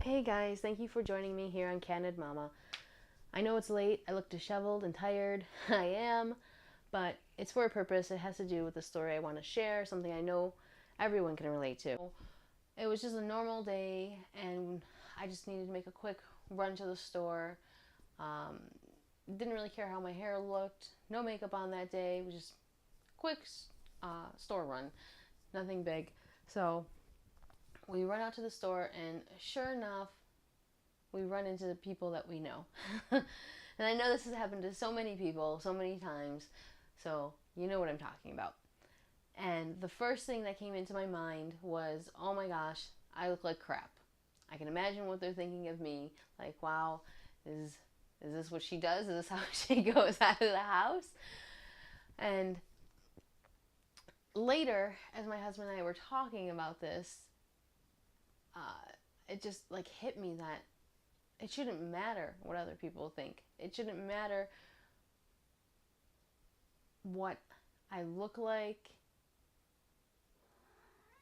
Hey guys, thank you for joining me here on Candid Mama. I know it's late, I look disheveled and tired. I am, but it's for a purpose. It has to do with the story I want to share, something I know everyone can relate to. It was just a normal day, and I just needed to make a quick run to the store. Um, didn't really care how my hair looked, no makeup on that day. It was just quick store run, nothing big. So we run out to the store, and sure enough, we run into the people that we know. And I know this has happened to so many people so many times, so you know what I'm talking about. And the first thing that came into my mind was, oh my gosh, I look like crap. I can imagine what they're thinking of me. Like, wow, is this what she does? Is this how she goes out of the house? And later, as my husband and I were talking about this, it just like hit me that it shouldn't matter what other people think. It shouldn't matter what I look like,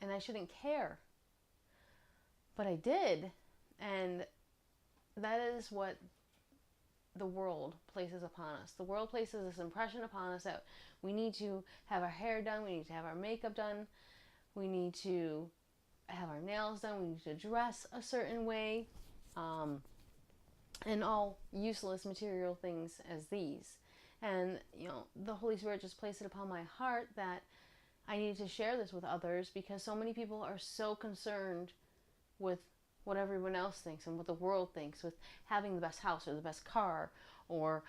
and I shouldn't care. But I did, and that is what the world places upon us. The world places this impression upon us that we need to have our hair done, we need to have our makeup done, we need to have our nails done, we need to dress a certain way, and all useless material things as these. And, the Holy Spirit just placed it upon my heart that I needed to share this with others because so many people are so concerned with what everyone else thinks and what the world thinks, with having the best house or the best car, or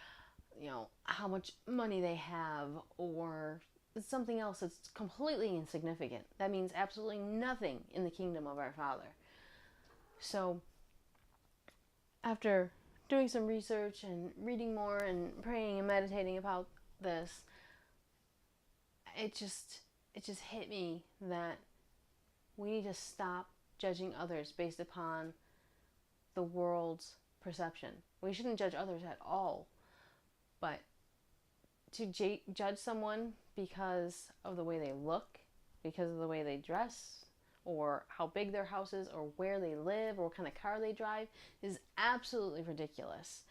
how much money they have, or something else that's completely insignificant that means absolutely nothing in the kingdom of our Father. So after doing some research and reading more and praying and meditating about this, it just hit me that we need to stop judging others based upon the world's perception. We shouldn't judge others at all, but to judge someone because of the way they look, because of the way they dress, or how big their house is, or where they live, or what kind of car they drive, is absolutely ridiculous.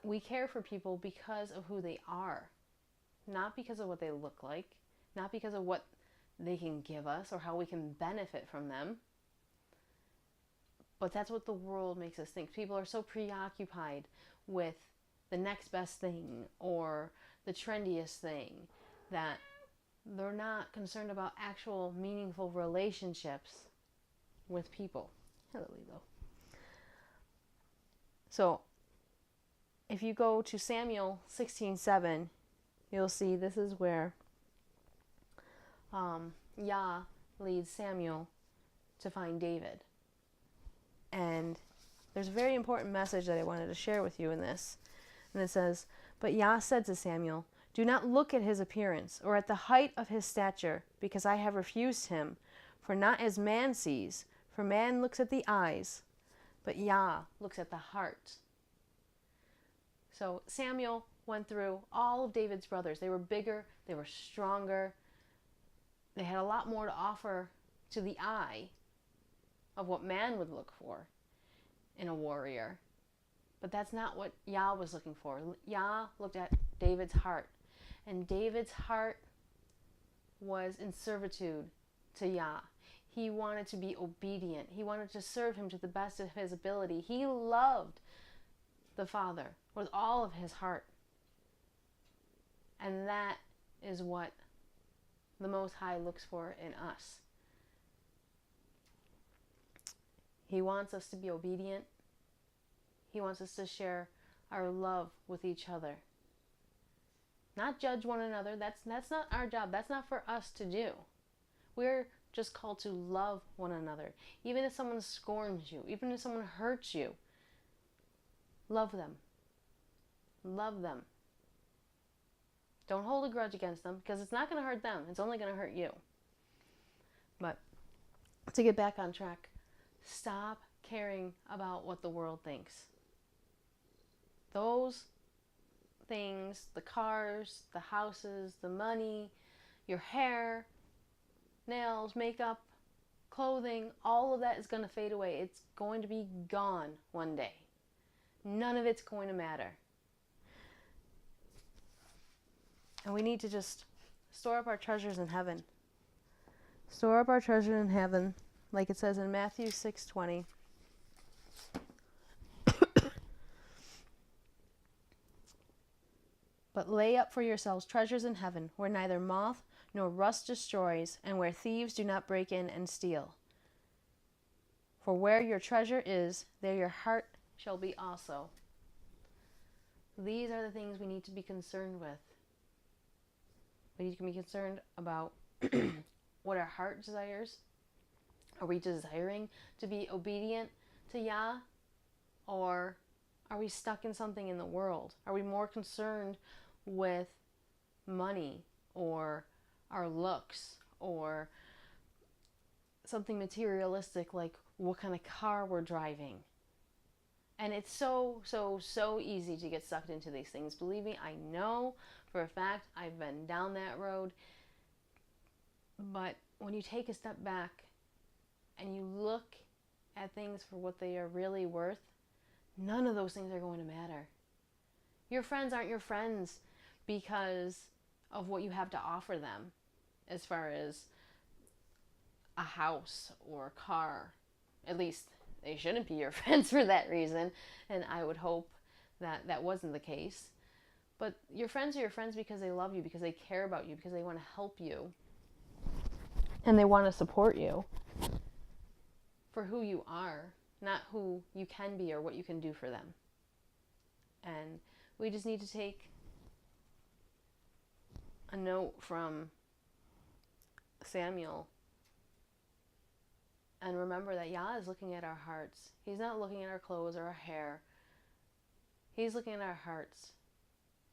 We care for people because of who they are, not because of what they look like, not because of what they can give us or how we can benefit from them. But that's what the world makes us think. People are so preoccupied with the next best thing or the trendiest thing that they're not concerned about actual meaningful relationships with people. Hello, Lilo. So, if you go to Samuel 16:7, you'll see this is where Yah leads Samuel to find David. And there's a very important message that I wanted to share with you in this. And it says, "But Yah said to Samuel, do not look at his appearance or at the height of his stature, because I have refused him. For not as man sees, for man looks at the eyes, but Yah looks at the heart." So Samuel went through all of David's brothers. They were bigger, they were stronger, they had a lot more to offer to the eye of what man would look for in a warrior. But that's not what Yah was looking for. Yah looked at David's heart. And David's heart was in servitude to Yah. He wanted to be obedient. He wanted to serve him to the best of his ability. He loved the Father with all of his heart. And that is what the Most High looks for in us. He wants us to be obedient. He wants us to share our love with each other. Not judge one another. That's not our job. That's not for us to do. We're just called to love one another. Even if someone scorns you, even if someone hurts you, love them. Love them. Don't hold a grudge against them, because it's not going to hurt them. It's only going to hurt you. But to get back on track, stop caring about what the world thinks. Those things, the cars, the houses, the money, your hair, nails, makeup, clothing, all of that is going to fade away. It's going to be gone one day. None of it's going to matter. And we need to just store up our treasures in heaven. Store up our treasure in heaven, like it says in Matthew 6:20. But lay up for yourselves treasures in heaven, where neither moth nor rust destroys, and where thieves do not break in and steal. For where your treasure is, there your heart shall be also. These are the things we need to be concerned with. We need to be concerned about what our heart desires. Are we desiring to be obedient to Yah? Or are we stuck in something in the world? Are we more concerned with money or our looks or something materialistic like what kind of car we're driving? And it's so easy to get sucked into these things. Believe me, I know for a fact I've been down that road. But when you take a step back and you look at things for what they are really worth, none of those things are going to matter. Your friends aren't your friends because of what you have to offer them as far as a house or a car. At least they shouldn't be your friends for that reason, and I would hope that that wasn't the case. But your friends are your friends because they love you, because they care about you, because they want to help you, and they want to support you for who you are, not who you can be or what you can do for them. And we just need to take a note from Samuel and remember that Yah is looking at our hearts. He's not looking at our clothes or our hair. He's looking at our hearts.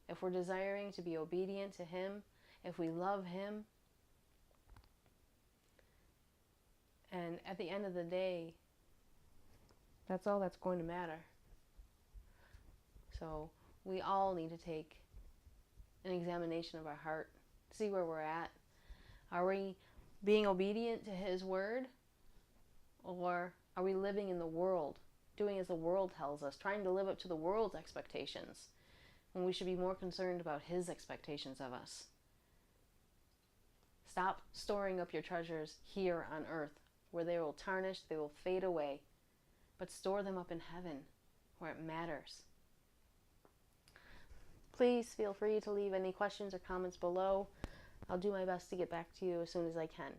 If we're desiring to be obedient to Him, if we love Him, and at the end of the day, that's all that's going to matter. So we all need to take an examination of our heart, see where we're at. Are we being obedient to His word? Or are we living in the world, doing as the world tells us, trying to live up to the world's expectations, when we should be more concerned about His expectations of us? Stop storing up your treasures here on earth, where they will tarnish, they will fade away, but store them up in heaven, where it matters. Please feel free to leave any questions or comments below. I'll do my best to get back to you as soon as I can.